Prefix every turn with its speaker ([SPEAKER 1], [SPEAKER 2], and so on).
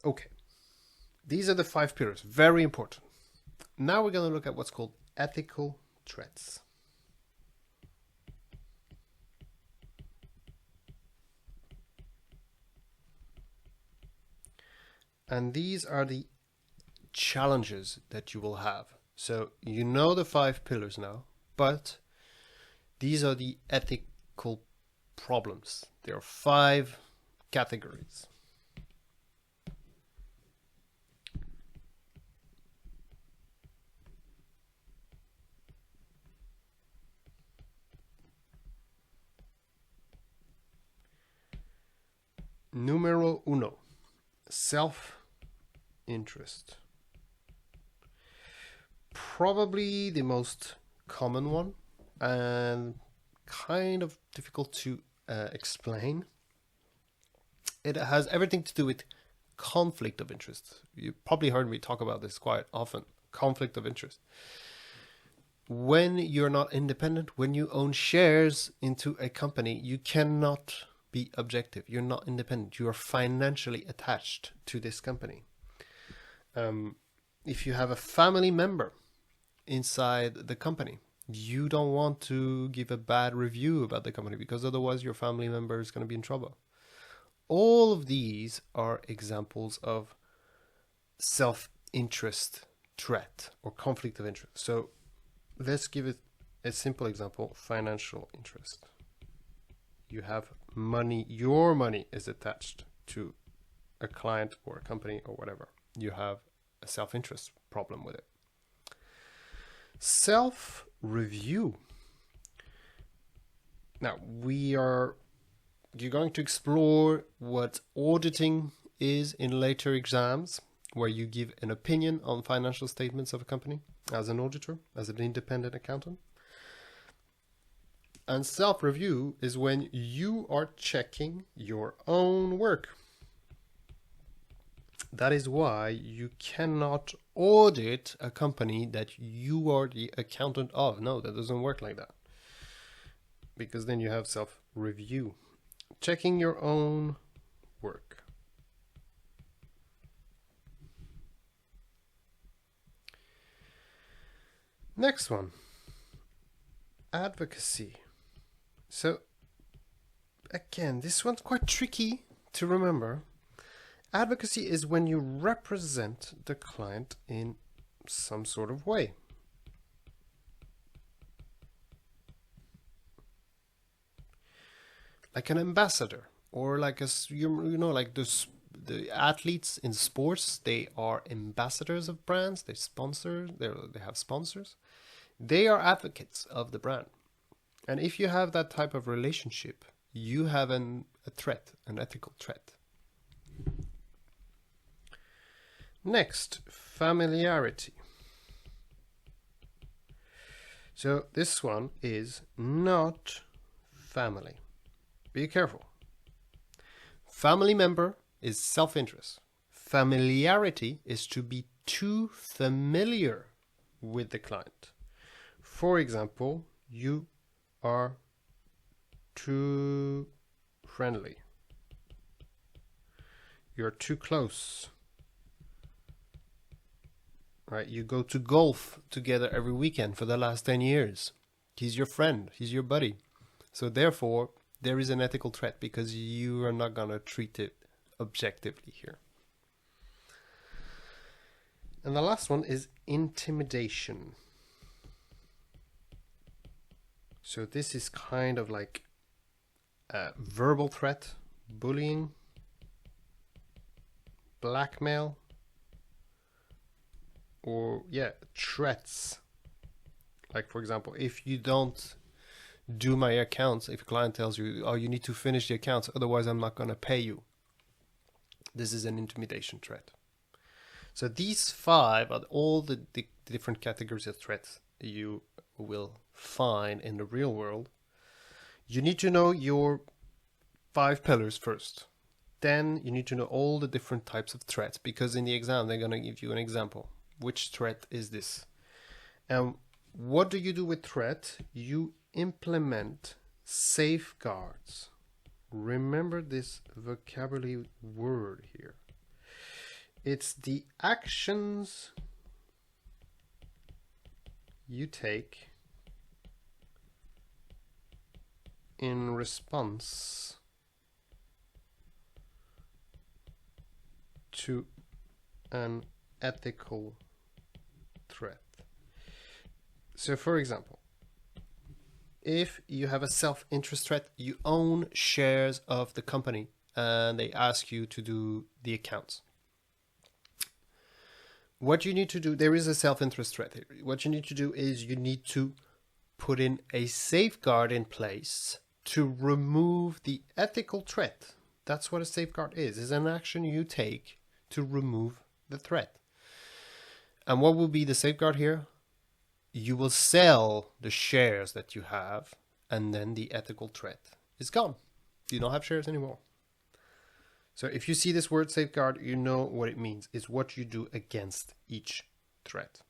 [SPEAKER 1] Okay, these are the 5 pillars, very important. Now we're going to look at what's called ethical threats. And these are the challenges that you will have. So you know the 5 pillars now, but these are the ethical problems. There are 5 categories. Numero uno, self-interest. Probably the most common one and kind of difficult to explain. It has everything to do with conflict of interest. You probably heard me talk about this quite often. Conflict of interest. When you're not independent, when you own shares into a company, you cannot be objective. You're not independent. You are financially attached to this company. If you have a family member inside the company, you don't want to give a bad review about the company because otherwise your family member is going to be in trouble. All of these are examples of self-interest threat or conflict of interest. So let's give it a simple example: financial interest. You have money, your money is attached to a client or a company or whatever. You have a self-interest problem with it. Self-review. Now, you're going to explore what auditing is in later exams, where you give an opinion on financial statements of a company as an auditor, as an independent accountant. And self-review is when you are checking your own work. That is why you cannot audit a company that you are the accountant of. No, that doesn't work like that. Because then you have self-review. Checking your own work. Next one. Advocacy. So, again, this one's quite tricky to remember. Advocacy is when you represent the client in some sort of way. Like an ambassador, or like like the athletes in sports, they are ambassadors of brands. They have sponsors. They are advocates of the brand. And if you have that type of relationship, you have a threat, an ethical threat. Next, familiarity. So this one is not family. Be careful. Family member is self-interest. Familiarity is to be too familiar with the client. For example, you are too friendly. You're too close. Right? You go to golf together every weekend for the last 10 years. He's your friend. He's your buddy. So therefore, there is an ethical threat because you are not going to treat it objectively here. And the last one is intimidation. So this is kind of like a verbal threat, bullying, blackmail, or threats. Like, for example, if you don't do my accounts, if a client tells you, oh, you need to finish the accounts, otherwise I'm not going to pay you. This is an intimidation threat. So these 5 are all the different categories of threats you will find in the real world. You need to know your 5 pillars first. Then you need to know all the different types of threats, because in the exam they're going to give you an example. Which threat is this? And what do you do with threat? You implement safeguards. Remember this vocabulary word here. It's the actions you take in response to an ethical threat. So for example, if you have a self-interest threat, you own shares of the company and they ask you to do the accounts. What you need to do, there is a self-interest threat here. What you need to do is you need to put in a safeguard in place to remove the ethical threat. That's what a safeguard is an action you take to remove the threat. And what will be the safeguard here? You will sell the shares that you have, and then the ethical threat is gone. You don't have shares anymore. So if you see this word safeguard, you know what it means. It's what you do against each threat.